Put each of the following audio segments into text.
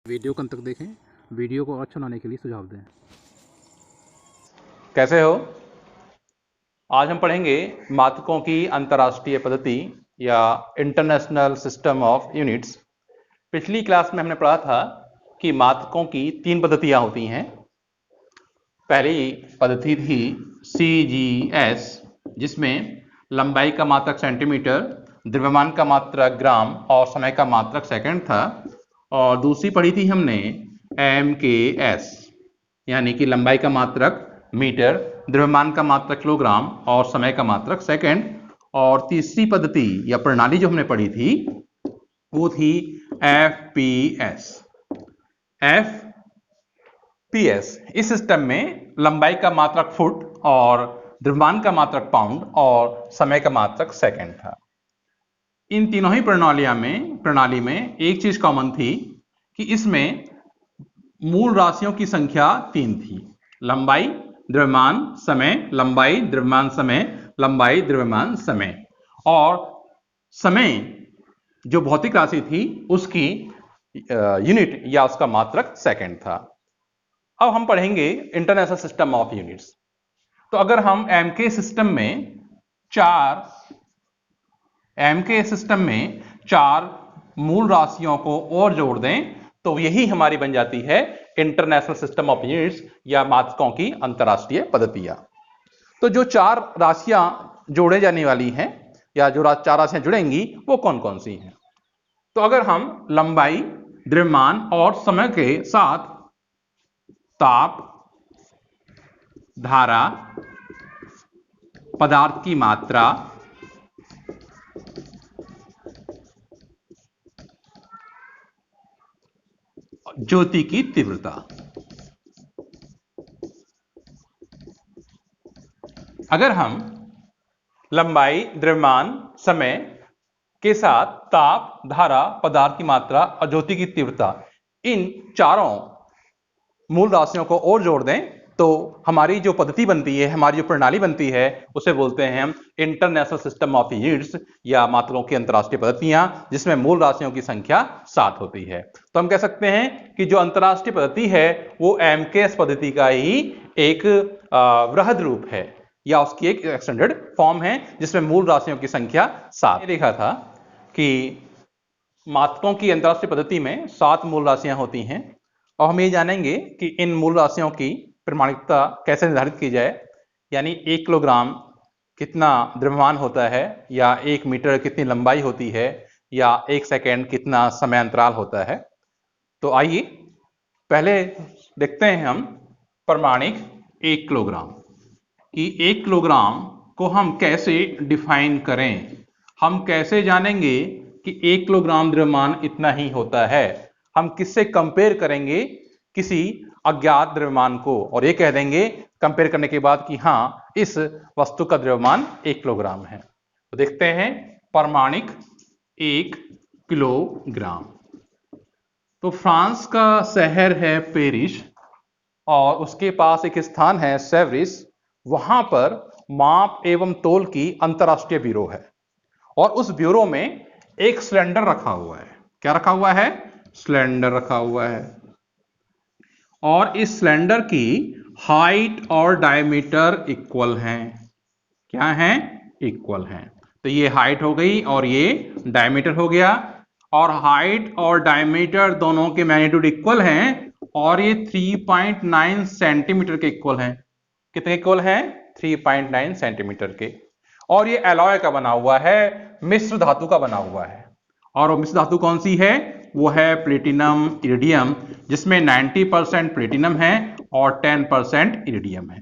Video को अंत तक देखें। वीडियो को अच्छा बनाने के लिए सुझाव दें। कैसे हो? आज हम पढ़ेंगे मात्रकों की अंतर्राष्ट्रीय पद्धति या इंटरनेशनल सिस्टम ऑफ यूनिट्स। पिछली क्लास में हमने पढ़ा था कि मात्रकों की 3 पद्धतियां होती हैं। पहली पद्धति थी CGS, जिसमें लंबाई का मात्रक सेंटीमीटर, द्रव्यमान का मात्रक ग्राम और समय का मात्रक सेकंड था। और दूसरी पढ़ी थी हमने MKS, यानी कि लंबाई का मात्रक मीटर, द्रव्यमान का मात्रक किलोग्राम और समय का मात्रक सेकंड। और तीसरी पद्धति या प्रणाली जो हमने पढ़ी थी वो थी FPS। इस सिस्टम में लंबाई का मात्रक फुट और द्रव्यमान का मात्रक पाउंड और समय का मात्रक सेकंड था। इन तीनों ही प्रणाली में एक चीज कॉमन थी कि इसमें मूल राशियों की संख्या 3 थी। लंबाई, द्रव्यमान, समय, लंबाई, द्रव्यमान, समय, लंबाई, द्रव्यमान, समय। और समय जो भौतिक राशि थी उसकी यूनिट या उसका मात्रक सेकंड था। अब हम पढ़ेंगे इंटरनेशनल सिस्टम ऑफ यूनिट्स। तो अगर हम एमके सिस्टम में चार मूल राशियों को और जोड़ दें तो यही हमारी बन जाती है इंटरनेशनल सिस्टम ऑफ यूनिट्स या मात्रकों की अंतरराष्ट्रीय पद्धतियां। तो जो चार राशियां जोड़े जाने वाली हैं या जो चार राशियां जुड़ेंगी वो कौन कौन सी हैं? तो अगर हम लंबाई, द्रव्यमान और समय के साथ ताप, धारा, पदार्थ की मात्रा, ज्योति की तीव्रता, अगर हम लंबाई, द्रव्यमान, समय के साथ ताप, धारा, पदार्थ की मात्रा और ज्योति की तीव्रता, इन चारों मूल राशियों को और जोड़ दें तो हमारी जो पद्धति बनती है, हमारी जो प्रणाली बनती है, उसे बोलते हैं हम इंटरनेशनल सिस्टम ऑफ यूनिट्स या मात्रकों की अंतरराष्ट्रीय पद्धतियां, जिसमें मूल राशियों की संख्या 7 होती है। तो हम कह सकते हैं कि जो अंतरराष्ट्रीय पद्धति है वो एमकेएस पद्धति का ही एक वृहद रूप है या उसकी एक एक्सटेंडेड फॉर्म है, जिसमें मूल राशियों की संख्या 7। देखा था कि मात्रकों की अंतरराष्ट्रीय पद्धति में 7 मूल राशियां होती हैं और हम ये जानेंगे कि इन मूल राशियों की प्रमाणिकता कैसे निर्धारित की जाए, यानी 1 किलोग्राम कितना द्रव्यमान होता है, या 1 मीटर कितनी लंबाई होती है, या 1 सेकेंड कितना समय अंतराल होता है। तो आइए पहले देखते हैं हम प्रमाणिक 1 किलोग्राम कि 1 किलोग्राम को हम कैसे डिफाइन करें। हम कैसे जानेंगे कि 1 किलोग्राम द्रव्यमान इतना ही होता है? हम किससे कंपेयर करेंगे? किसी अज्ञात द्रव्यमान को, और ये कह देंगे कंपेयर करने के बाद कि हां इस वस्तु का द्रव्यमान 1 किलोग्राम है। तो देखते हैं प्रमाणिक 1 किलोग्राम। तो फ्रांस का शहर है पेरिस और उसके पास एक स्थान है सेवरिस। वहां पर माप एवं तोल की अंतरराष्ट्रीय ब्यूरो है और उस ब्यूरो में एक सिलेंडर रखा हुआ है। क्या रखा हुआ है? सिलेंडर रखा हुआ है। और इस सिलेंडर की हाइट और डायमीटर इक्वल हैं। क्या हैं? इक्वल हैं। तो ये हाइट हो गई और ये डायमीटर हो गया, और हाइट और डायमीटर दोनों के मैग्नीट्यूड इक्वल हैं और ये 3.9 सेंटीमीटर के इक्वल हैं। कितने इक्वल हैं? 3.9 सेंटीमीटर के। और ये एलॉय का बना हुआ है, मिश्र धातु का बना हुआ है। और वो मिश्र धातु कौन सी है? वो है प्लेटिनम इरिडियम, जिसमें 90% प्लेटिनम है और 10% इरिडियम है।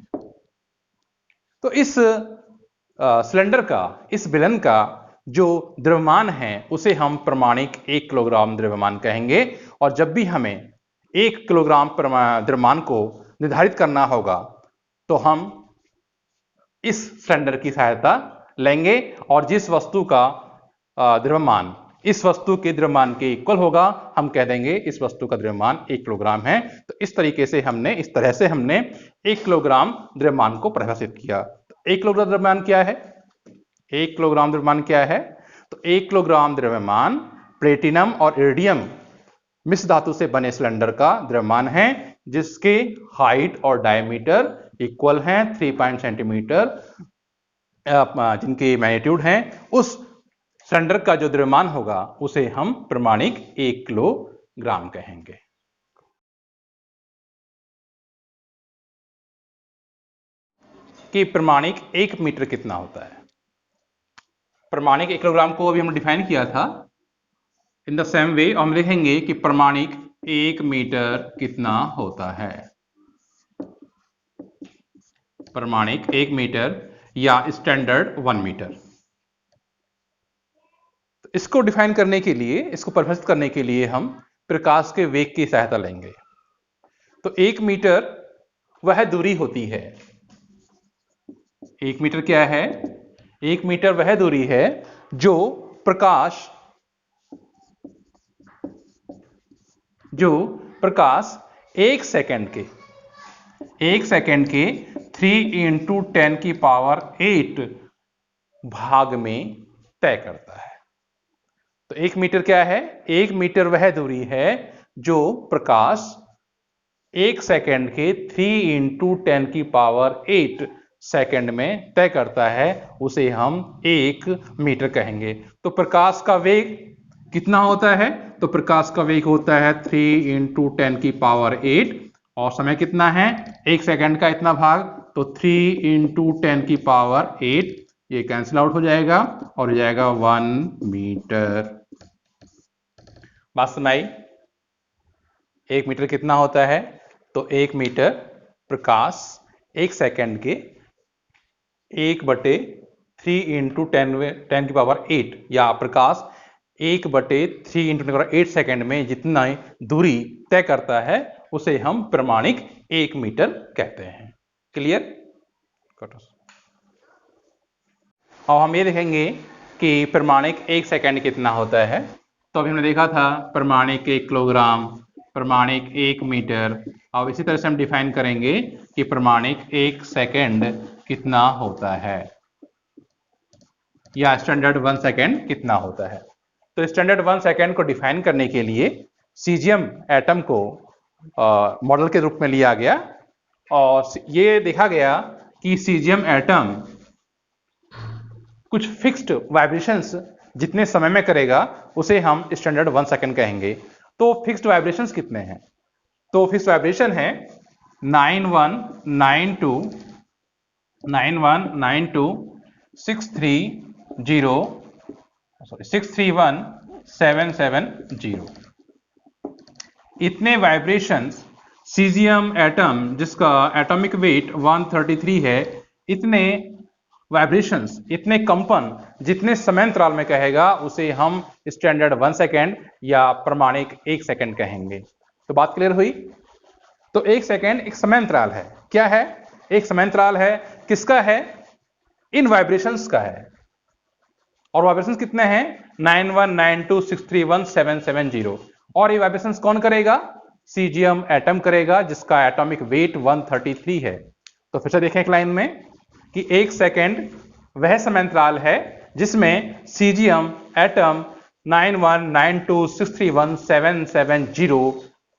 तो इस सिलेंडर का, इस बेलन का जो द्रव्यमान है उसे हम प्रमाणिक 1 किलोग्राम द्रव्यमान कहेंगे। और जब भी हमें 1 किलोग्राम द्रव्यमान को निर्धारित करना होगा तो हम इस सिलेंडर की सहायता लेंगे और जिस वस्तु का द्रव्यमान इस वस्तु के द्रव्यमान के इक्वल होगा, हम कह देंगे इस वस्तु का द्रव्यमान 1 किलोग्राम है। तो इस तरह से हमने 1 किलोग्राम द्रव्यमान को परिभाषित किया। तो 1 किलोग्राम द्रव्यमान क्या है? 1 किलोग्राम द्रव्यमान क्या है? तो 1 किलोग्राम द्रव्यमान प्लेटिनम और इरिडियम मिश्र धातु से बने सिलेंडर का द्रव्यमान है जिसके हाइट और डायमीटर इक्वल हैं 3 सेंटीमीटर, जिनके मैग्नीट्यूड हैं, उस सिलेंडर का जो द्रव्यमान होगा उसे हम प्रमाणिक 1 किलोग्राम कहेंगे। कि प्रमाणिक 1 मीटर कितना होता है। प्रमाणिक 1 किलोग्राम को अभी हमने डिफाइन किया था। इन द सेम वे हम लिखेंगे कि प्रमाणिक 1 मीटर कितना होता है। प्रमाणिक 1 मीटर या स्टैंडर्ड 1 मीटर। तो इसको डिफाइन करने के लिए, इसको परिभाषित करने के लिए हम प्रकाश के वेग की सहायता लेंगे। तो 1 मीटर वह दूरी होती है। 1 मीटर क्या है? 1 मीटर वह दूरी है जो प्रकाश 1 सेकंड के 3 × 10⁸ भाग में तय करता है। तो 1 मीटर क्या है? 1 मीटर वह दूरी है जो प्रकाश 1 सेकंड के 3 × 10⁸ सेकंड में तय करता है, उसे हम 1 मीटर कहेंगे। तो प्रकाश का वेग कितना होता है? तो प्रकाश का वेग होता है 3 × 10⁸ और समय कितना है? 1 सेकंड का इतना भाग, तो 3 × 10⁸ ये कैंसिल आउट हो जाएगा और हो जाएगा 1 मीटर। बात सुनाई? 1 मीटर कितना होता है? तो 1 मीटर प्रकाश 1 सेकंड के 1/3 × 10⁸ या प्रकाश 1/3 × 10⁸ सेकंड में जितना दूरी तय करता है उसे हम प्रमाणिक 1 मीटर कहते हैं। क्लियर? अब हम ये देखेंगे कि प्रमाणिक 1 सेकंड कितना होता है। तो अभी हमने देखा था प्रमाणिक 1 किलोग्राम, प्रमाणिक 1 मीटर। अब इसी तरह से हम डिफाइन करेंगे कि प्रमाणिक 1 सेकंड कितना होता है या स्टैंडर्ड 1 सेकंड कितना होता है। तो स्टैंडर्ड 1 सेकंड को डिफाइन करने के लिए सीजियम एटम को मॉडल के रूप में लिया गया और ये देखा गया कि सीजियम एटम कुछ फिक्स्ड वाइब्रेशंस जितने समय में करेगा उसे हम स्टैंडर्ड 1 सेकंड कहेंगे। तो फिक्स्ड वाइब्रेशंस कितने हैं? तो फिक्स्ड वाइब्रेशन है 9192 631 इतने वाइब्रेशंस सीजियम एटम जिसका एटॉमिक वेट 133 है, इतने वाइब्रेशंस, इतने कंपन जितने समयांतराल में कहेगा उसे हम स्टैंडर्ड 1 सेकंड या प्रमाणिक 1 सेकंड कहेंगे। तो बात क्लियर हुई? तो 1 सेकंड एक समयांतराल है। क्या है? एक समयांतराल है। किसका है? इन वाइब्रेशंस का है। और वाइब्रेशंस कितने हैं? 9192631770। और ये वाइब्रेशंस कौन करेगा? सीजियम एटम करेगा जिसका एटॉमिक वेट 133 है। तो फिर से देखें एक लाइन में कि 1 सेकंड वह समयांतराल है जिसमें सीजियम एटम 9192631770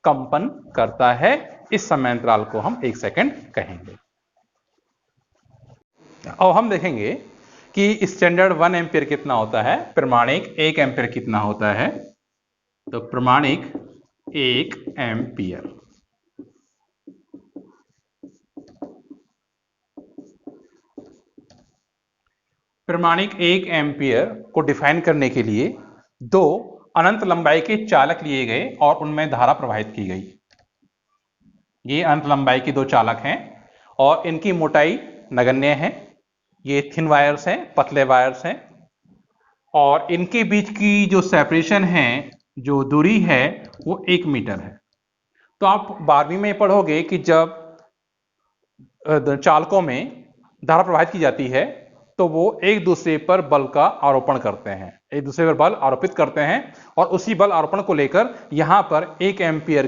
कंपन करता है। इस समयांतराल को हम 1 सेकंड कहेंगे। और हम देखेंगे कि स्टैंडर्ड 1 एम्पियर कितना होता है, प्रमाणिक 1 एम्पियर कितना होता है। तो प्रमाणिक 1 एम्पियर प्रमाणिक 1 एम्पियर को डिफाइन करने के लिए 2 अनंत लंबाई के चालक लिए गए और उनमें धारा प्रवाहित की गई। ये अनंत लंबाई के 2 चालक हैं और इनकी मोटाई नगण्य है। ये थिन वायर्स हैं, पतले वायर्स हैं और इनके बीच की जो सेपरेशन है, जो दूरी है, वो 1 मीटर है। तो आप 12वीं में पढ़ोगे कि जब चालकों में धारा प्रवाहित की जाती है तो वो एक दूसरे पर बल का आरोपण करते हैं, एक दूसरे पर बल आरोपित करते हैं और उसी बल आरोपण को लेकर यहां पर 1 एम्पियर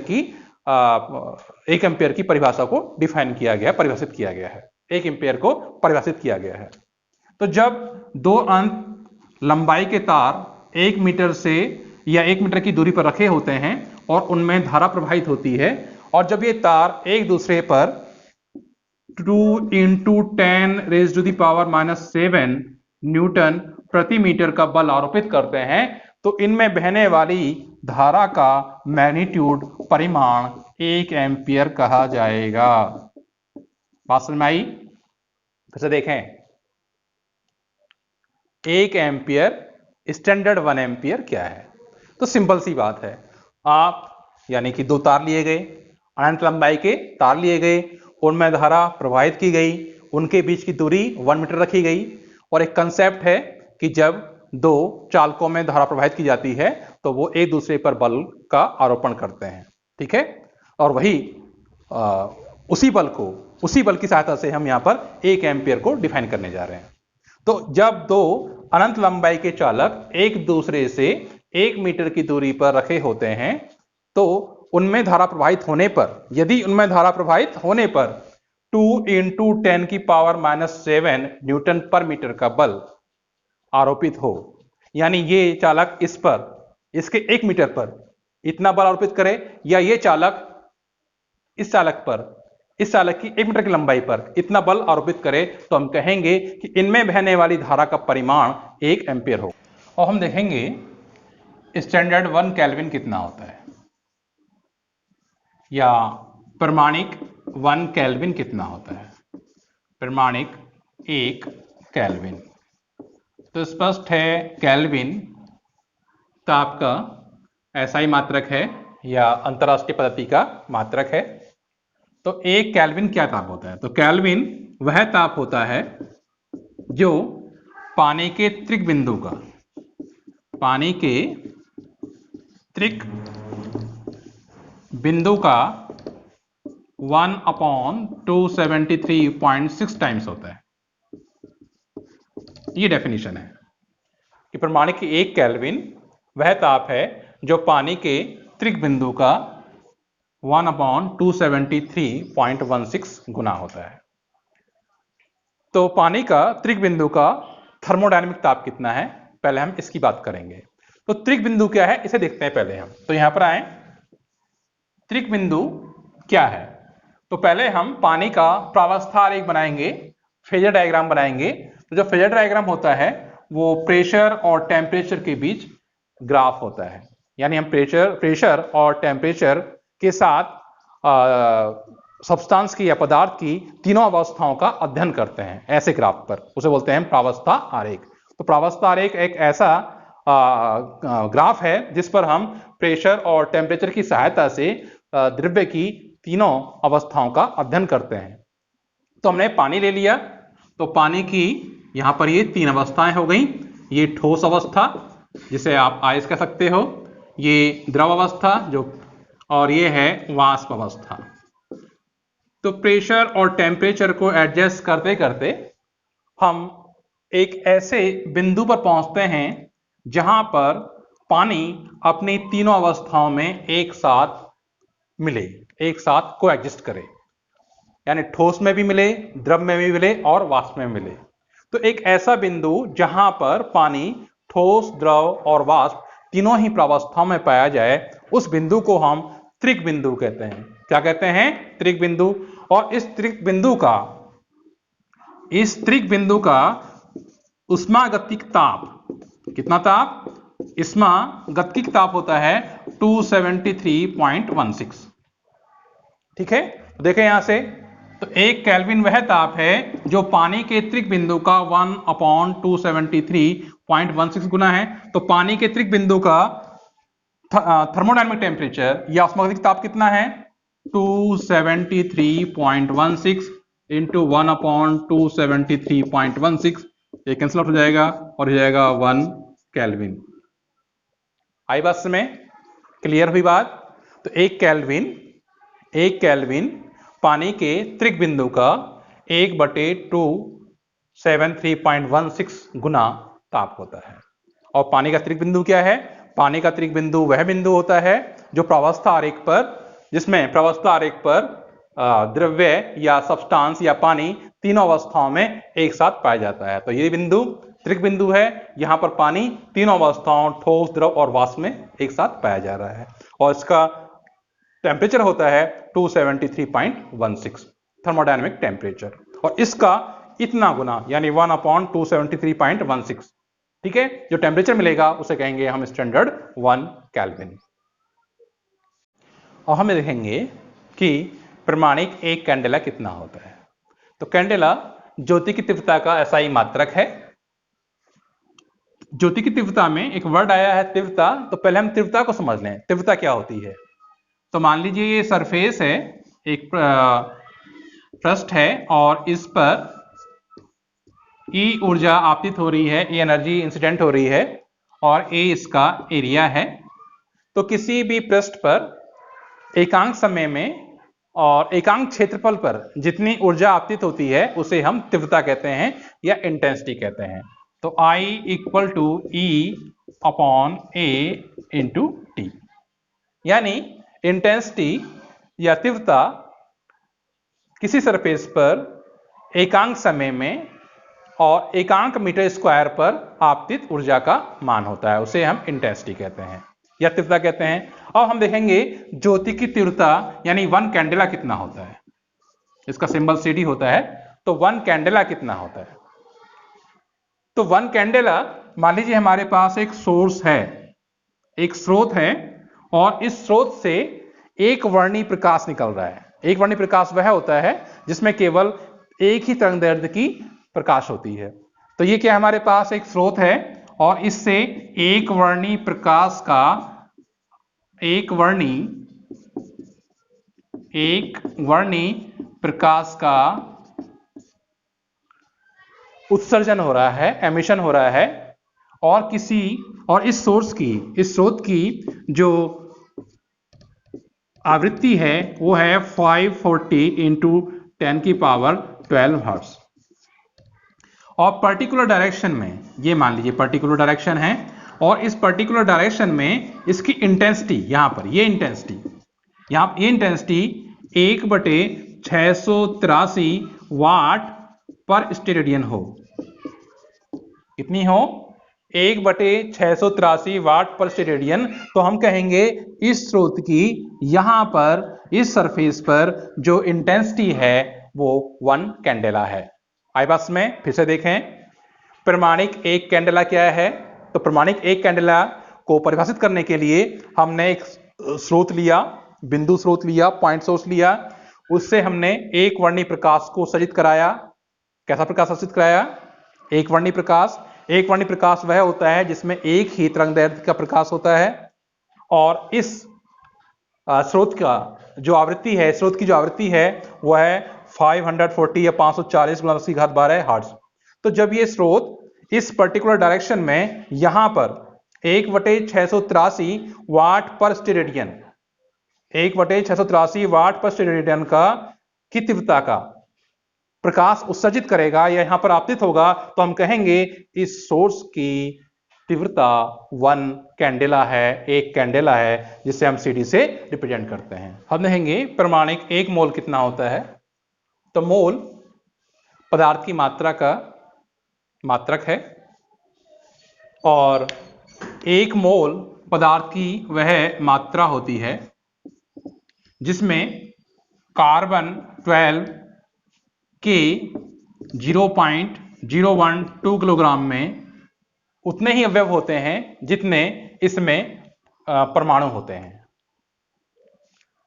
की परिभाषा को डिफाइन किया गया, परिभाषित किया गया है। 1 एम्पियर को परिभाषित किया गया है। तो जब 2 अनंत लंबाई के तार 1 मीटर से या 1 मीटर की दूरी पर रखे होते हैं और उनमें धारा प्रवाहित होती है, और जब ये तार एक दूसरे पर 2 × 10⁻⁷ न्यूटन प्रति मीटर का बल आरोपित करते हैं, तो इनमें बहने वाली धारा का मैग्नीट्यूड परिमाण 1 एम्पियर कहा जाएगा। बात समझ में आई? फिर से देखें, 1 एम्पियर स्टैंडर्ड 1 एम्पियर क्या है? तो सिंपल सी बात है, आप यानी कि दो तार लिए गए, अनंत लंबाई के तार लिए गए, उनमें धारा प्रवाहित की गई, उनके बीच की दूरी 1 मीटर रखी गई, और एक कंसेप्ट है कि जब दो चालकों में धारा प्रवाहित की जाती है तो वो एक दूसरे पर बल का आरोपण करते हैं, ठीक है। और वही उसी बल की सहायता से हम यहां पर 1 एम्पियर को डिफाइन करने जा रहे हैं। तो जब दो अनंत लंबाई के चालक एक दूसरे से 1 मीटर की दूरी पर रखे होते हैं, तो उनमें धारा प्रवाहित होने पर, यदि उनमें धारा प्रवाहित होने पर 2 × 10⁻⁷ न्यूटन पर मीटर का बल आरोपित हो, यानी ये चालक इस पर, इसके 1 मीटर पर इतना बल आरोपित करे, या ये चालक इस चालक की 1 मीटर की लंबाई पर इतना बल आरोपित करे, तो हम कहेंगे कि इनमें बहने वाली धारा का परिमाण 1 एम्पियर हो। और हम देखेंगे स्टैंडर्ड 1 केल्विन कितना होता है, या प्रमाणिक 1 केल्विन कितना होता है। प्रमाणिक 1 केल्विन, तो स्पष्ट है केल्विन ताप का SI मात्रक है या अंतरराष्ट्रीय पद्धति का मात्रक है। तो 1 केल्विन क्या ताप होता है? तो केल्विन वह ताप होता है जो पानी के त्रिक बिंदु का, पानी के त्रिक बिंदु का 1/273.6 टाइम्स होता है। ये डेफिनेशन है कि प्रमाणिक 1 केल्विन वह ताप है जो पानी के त्रिक बिंदु का 1/273.16 गुना होता है। तो पानी का त्रिक बिंदु का थर्मोडायनेमिक ताप कितना है, पहले हम इसकी बात करेंगे। तो त्रिक बिंदु क्या है, इसे देखते हैं पहले हम। तो यहां पर आए, त्रिक बिंदु क्या है? तो पहले हम पानी का प्रावस्था आरेख बनाएंगे, फेजर डायग्राम बनाएंगे। तो जो फेजर डायग्राम होता है वो प्रेशर और टेम्परेचर के बीच ग्राफ होता है, यानी हम प्रेशर और टेम्परेचर के साथ सब्सटेंस की या पदार्थ की तीनों अवस्थाओं का अध्ययन करते हैं ऐसे ग्राफ पर, उसे बोलते हैं प्रावस्था आरेख। तो प्रावस्था आरेख एक ऐसा ग्राफ है जिस पर हम प्रेशर और टेम्परेचर की सहायता से द्रव्य की तीनों अवस्थाओं का अध्ययन करते हैं। तो हमने पानी ले लिया, तो पानी की यहां पर ये 3 अवस्थाएं हो गई। ये ठोस अवस्था जिसे आप आयस कह सकते हो, ये द्रव अवस्था जो, और ये है वाष्प अवस्था। तो प्रेशर और टेम्परेचर को एडजस्ट करते करते हम एक ऐसे बिंदु पर पहुंचते हैं जहां पर पानी अपनी तीनों अवस्थाओं में एक साथ मिले, एक साथ कोएग्जिस्ट करे, यानी ठोस में भी मिले, द्रव में भी मिले और वाष्प में मिले। तो एक ऐसा बिंदु जहां पर पानी ठोस, द्रव और वाष्प तीनों ही प्रावस्थाओं में पाया जाए, उस बिंदु को हम त्रिक बिंदु कहते हैं। क्या कहते हैं? त्रिक बिंदु। और इस त्रिक बिंदु का ऊष्मागतिक ताप, कितना ताप? ऊष्मागतिक ताप होता है 273.16। ठीक है, देखें यहां से, तो 1 केल्विन वह ताप है जो पानी के त्रिक बिंदु का 1/273.16 गुना है। तो पानी के त्रिक बिंदु का थर्मोडायनेमिक टेम्परेचर या ऊष्मागतिक ताप कितना है? 273.16 इंटू 1/273.16, ये कैंसिल आउट हो जाएगा और हो जाएगा 1 केल्विन। आई बात में? क्लियर हुई बात? तो 1 केल्विन पानी के त्रिक बिंदु का 1/273.16 गुना ताप होता है। और पानी का त्रिक बिंदु क्या है? पानी का त्रिक बिंदु वह बिंदु होता है जो प्रावस्था आरेख पर, जिसमें प्रावस्था आरेख पर द्रव्य या सब्सटेंस या पानी तीनों अवस्थाओं में एक साथ पाया जाता है। तो ये बिंदु त्रिक बिंदु है, यहां पर पानी तीनों अवस्थाओं ठोस, द्रव और वाष्प में एक साथ पाया जा रहा है। और इसका टेम्परेचर होता है 273.16 थर्मोडायनेमिक टेम्परेचर, और इसका इतना गुना यानी 1/273.16, ठीक है। जो टेम्परेचर मिलेगा उसे कहेंगे हम स्टैंडर्ड 1 केल्विन। और हम देखेंगे कि प्रमाणिक एक कैंडेला कितना होता है। तो कैंडेला ज्योति की तीव्रता का SI मात्रक है। ज्योति की तीव्रता में एक वर्ड आया है तीव्रता, तो पहले हम तीव्रता को समझ लें, तीव्रता क्या होती है। तो मान लीजिए ये सरफेस है, एक पृष्ठ है, और इस पर E ऊर्जा आपतित हो रही है, E एनर्जी इंसिडेंट हो रही है, और A इसका एरिया है। तो किसी भी पृष्ठ पर एकांक समय में और एकांक क्षेत्रफल पर जितनी ऊर्जा आपतित होती है उसे हम तीव्रता कहते हैं या इंटेंसिटी कहते हैं। तो I = E/A × T, यानी इंटेंसिटी या तीव्रता किसी सरफेस पर एकांक समय में और एकांक मीटर स्क्वायर पर आपतित ऊर्जा का मान होता है, उसे हम इंटेंसिटी कहते हैं या तीव्रता कहते हैं। अब हम देखेंगे ज्योति की तीव्रता यानी 1 कैंडेला कितना होता है। इसका सिंबल CD होता है, तो 1 कैंडेला कितना होता है। तो 1 कैंडेला, मान लीजिए हमारे पास एक सोर्स है, एक स्रोत है, और इस स्रोत से एक वर्णी प्रकाश निकल रहा है। एक वर्णी प्रकाश वह होता है जिसमें केवल एक ही तरंगदैर्ध्य की प्रकाश होती है। तो ये क्या, हमारे पास एक स्रोत है और इससे एक वर्णी प्रकाश का उत्सर्जन हो रहा है, एमिशन हो रहा है, और इस स्रोत की जो आवृत्ति है वो है 540 × 10⁻12 हर्ट्ज। और पर्टिकुलर डायरेक्शन में, ये मान लीजिए पर्टिकुलर डायरेक्शन है, और इस पर्टिकुलर डायरेक्शन में इसकी इंटेंसिटी, यहां पर ये इंटेंसिटी 1/683 वाट पर स्टेरेडियन हो। कितनी हो? 1/683 वाट पर स्टेरेडियन। तो हम कहेंगे इस स्रोत की यहां पर इस सरफेस पर जो इंटेंसिटी है वो 1 कैंडेला है। आई बात में फिर से देखें, प्रमाणिक एक कैंडेला क्या है। तो प्रमाणिक एक कैंडेला को परिभाषित करने के लिए हमने एक स्रोत लिया, बिंदु स्रोत लिया, पॉइंट सोर्स लिया, उससे हमने एक वर्णी प्रकाश को उत्सर्जित कराया। कैसा प्रकाश उत्सर्जित कराया? एक वर्णी प्रकाश। एक वर्णी प्रकाश वह होता है जिसमें एक ही तरंगदैर्ध्य का प्रकाश होता है, और इस स्रोत की जो आवृत्ति है वह है 540 या 540 × 10⁻12 हर्ट्ज। तो जब ये स्रोत इस पर्टिकुलर डायरेक्शन में यहां पर 1/683 वाट पर स्टेरेडियन 1/683 वाट पर स्टेरेडियन की तीव्रता का प्रकाश उत्सर्जित करेगा या यहां पर आपतित होगा, तो हम कहेंगे इस सोर्स की तीव्रता 1 कैंडेला है, एक कैंडेला है, जिसे हम CD से रिप्रेजेंट करते हैं। हम देखेंगे प्रमाणिक 1 मोल कितना होता है। तो मोल पदार्थ की मात्रा का मात्रक है, और 1 मोल पदार्थ की वह मात्रा होती है जिसमें कार्बन 12 के 0.012 किलोग्राम में उतने ही अवयव होते हैं जितने इसमें परमाणु होते हैं।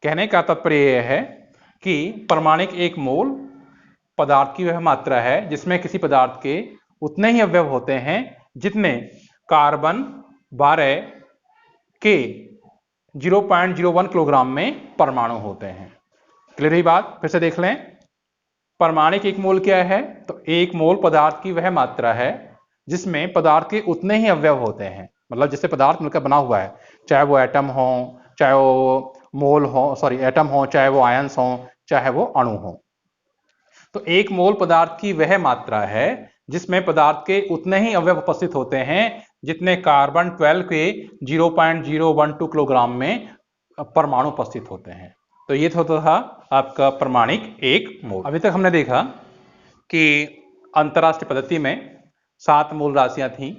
कहने का तात्पर्य यह है कि प्रमाणिक 1 मोल पदार्थ की वह मात्रा है जिसमें किसी पदार्थ के उतने ही अवयव होते हैं जितने कार्बन 12 के 0.01 किलोग्राम में परमाणु होते हैं। क्लियर हुई बात? फिर से देख लें, प्रमाणिक 1 मोल क्या है। तो 1 मोल पदार्थ की वह मात्रा है जिसमें पदार्थ के उतने ही अवयव होते हैं, मतलब जिससे पदार्थ मिलकर बना हुआ है, चाहे वो एटम हो, चाहे वो एटम हो, चाहे वो आयंस हो, चाहे वो अणु हो। तो 1 मोल पदार्थ की वह मात्रा है जिसमें पदार्थ के उतने ही अवयव उपस्थित होते हैं जितने कार्बन 12 के 0.012 किलोग्राम में परमाणु उपस्थित होते हैं। तो ये होता था आपका प्रमाणिक 1 मोल। अभी तक हमने देखा कि अंतरराष्ट्रीय पद्धति में 7 मूल राशियां थीं: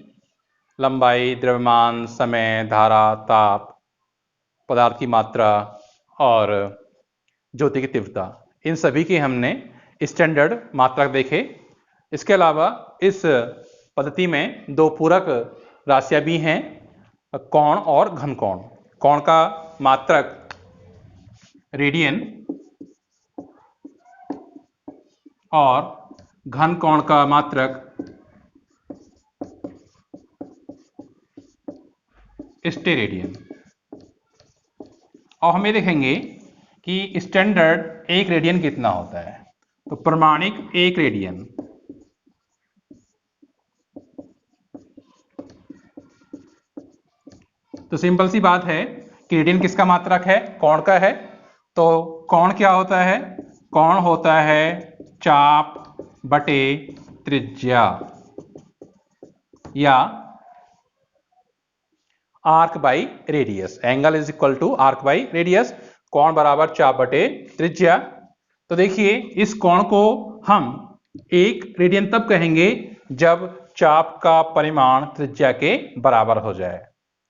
लंबाई, द्रव्यमान, समय, धारा, ताप, पदार्थ की मात्रा और ज्योति की तीव्रता, इन सभी के हमने स्टैंडर्ड मात्रक देखे। इसके अलावा इस पद्धति में दो पूरक राशियां भी हैं, कोण और घन कोण। कोण का मात्रक रेडियन और घन कोण का मात्रक स्टेरेडियन। और हमें देखेंगे कि स्टैंडर्ड 1 रेडियन कितना होता है। तो प्रमाणिक 1 रेडियन तो सिंपल सी बात है कि रेडियन किसका मात्रक है? कोण का है। तो कोण क्या होता है? कोण होता है चाप बटे त्रिज्या या arc by radius. Angle is equal to arc by radius. कोण बराबर चाप बटे त्रिज्या। तो देखिए, इस कोण को हम 1 रेडियन तब कहेंगे जब चाप का परिमाण त्रिज्या के बराबर हो जाए,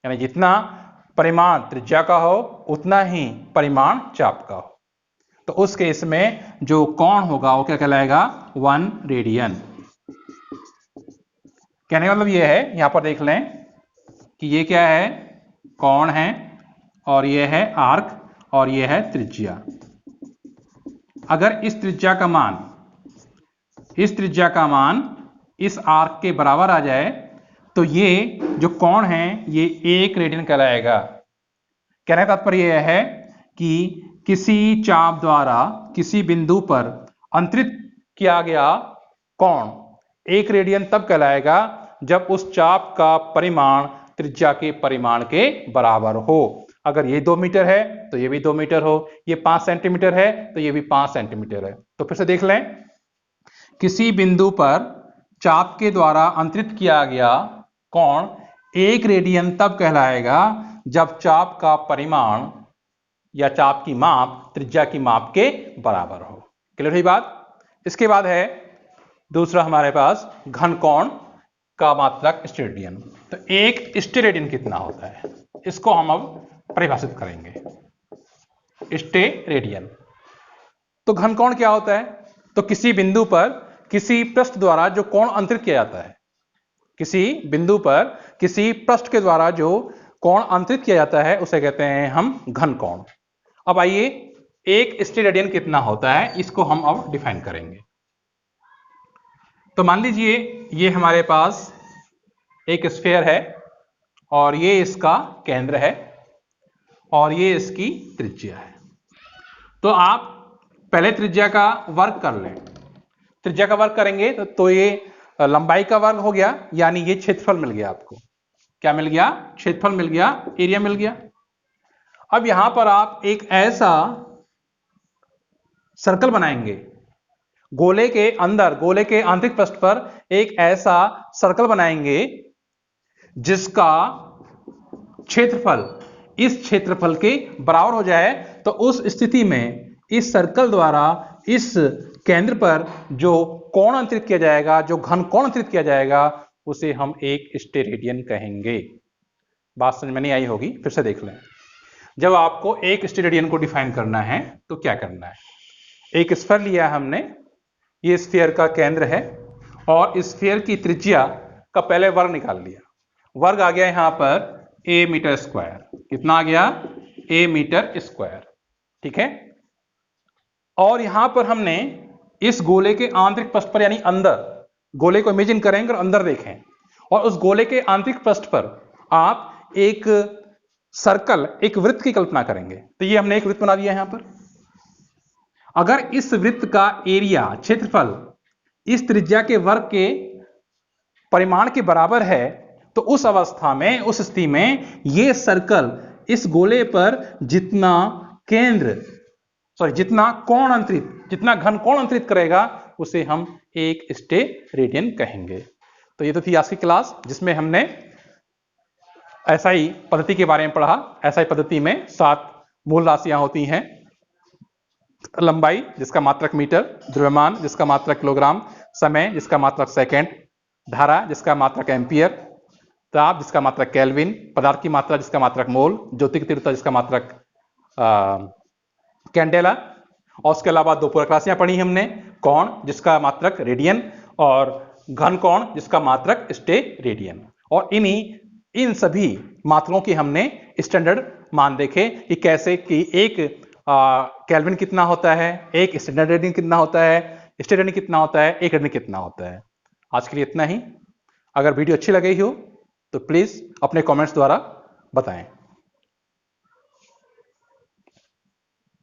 यानी जितना परिमाण त्रिज्या का हो उतना ही परिमाण चाप का हो। तो उस केस में जो कोण होगा वो क्या कहलाएगा? 1 रेडियन। कहने का मतलब यह है, यहां पर देख लें कि ये क्या है? कोण है और ये है आर्क और ये है त्रिज्या। अगर इस त्रिज्या का मान इस आर्क के बराबर आ जाए तो ये जो कोण है ये 1 रेडियन कहलाएगा। कहने का तात्पर्य यह है कि किसी चाप द्वारा किसी बिंदु पर अंतरित किया गया कोण 1 रेडियन तब कहलाएगा जब उस चाप का परिमाण त्रिज्या के परिमाण के बराबर हो। अगर ये 2 मीटर है तो ये भी 2 मीटर हो, ये 5 सेंटीमीटर है तो ये भी 5 सेंटीमीटर है। तो फिर से देख लें, किसी बिंदु पर चाप के द्वारा अंतरित किया गया कोण 1 रेडियन तब कहलाएगा जब चाप का परिमाण या चाप की माप त्रिज्या की माप के बराबर हो। क्लियर हुई बात? इसके बाद है दूसरा हमारे पास घन कोण का मात्रक स्टेरेडियन। तो 1 स्टेरेडियन कितना होता है, इसको हम अब परिभाषित करेंगे। स्टेरेडियन। तो घन कोण क्या होता है? तो किसी बिंदु पर किसी पृष्ठ द्वारा जो कोण अंतरित किया जाता है, किसी बिंदु पर किसी पृष्ठ के द्वारा जो कोण अंतरित किया जाता है उसे कहते हैं हम घन कोण। अब आइए, 1 स्टेरेडियन कितना होता है इसको हम अब डिफाइन करेंगे। तो मान लीजिए ये हमारे पास एक स्फीयर है और ये इसका केंद्र है और ये इसकी त्रिज्या है। तो आप पहले त्रिज्या का वर्ग कर लें। त्रिज्या का वर्ग करेंगे तो ये लंबाई का वर्ग हो गया, यानी ये क्षेत्रफल मिल गया आपको। क्या मिल गया? क्षेत्रफल मिल गया, एरिया मिल गया। अब यहां पर आप एक ऐसा सर्कल बनाएंगे, गोले के अंदर, गोले के आंतरिक पृष्ठ पर एक ऐसा सर्कल बनाएंगे जिसका क्षेत्रफल इस क्षेत्रफल के बराबर हो जाए। तो उस स्थिति में इस सर्कल द्वारा इस केंद्र पर जो कोण अंतरित किया जाएगा, जो घन कोण अंतरित किया जाएगा, उसे हम 1 स्टेरेडियन कहेंगे। बात समझ में नहीं आई होगी, फिर से देख लें। जब आपको 1 स्टेरेडियन को डिफाइन करना है तो क्या करना है? एक स्फीयर लिया है हमने, ये स्फीयर का केंद्र है और स्फीयर की त्रिज्या का पहले वर्ग निकाल लिया। वर्ग आ गया यहां पर a मीटर स्क्वायर। कितना आ गया? a metre square. ठीक है। और यहां पर हमने इस गोले के आंतरिक पृष्ठ पर, यानी अंदर, गोले को इमेजिन करेंगे और अंदर देखें, और उस गोले के आंतरिक पृष्ठ पर आप एक सर्कल, एक वृत्त की कल्पना करेंगे। तो ये हमने एक वृत्त बना दिया यहां पर। अगर इस वृत्त का एरिया, क्षेत्रफल, इस त्रिज्या के वर्ग के परिमाण के बराबर है तो उस अवस्था में, उस स्थिति में ये सर्कल इस गोले पर जितना कोण अंतरित, जितना घन कोण अंतरित करेगा उसे हम 1 स्टेरेडियन कहेंगे। तो ये तो थी आज की क्लास जिसमें हमने एसआई पद्धति के बारे में पढ़ा। एसआई पद्धति में 7 मूल राशियां होती हैं। लंबाई जिसका मात्रक मीटर, द्रव्यमान जिसका मात्रक किलोग्राम, समय जिसका मात्रक सेकंड, धारा जिसका मात्रक एम्पियर, ताप जिसका मात्रक केल्विन, पदार्थ की मात्रा जिसका मात्रक मोल, ज्योति की तीव्रता जिसका मात्रक कैंडेला, और उसके अलावा दो पूरक राशियां पढ़ी हमने, कोण जिसका मात्रक रेडियन और घन कोण जिसका मात्रक स्टेरेडियन। और इन सभी मात्राओं की हमने स्टैंडर्ड मान देखे कि कैसे कि एक केल्विन कितना होता है, एक स्टैंडर्ड रेडियन कितना होता है, स्टेरेडियन कितना होता है, एक रेडियन कितना होता है। आज के लिए इतना ही। अगर वीडियो अच्छी लगी हो तो प्लीज अपने कमेंट्स द्वारा बताएं।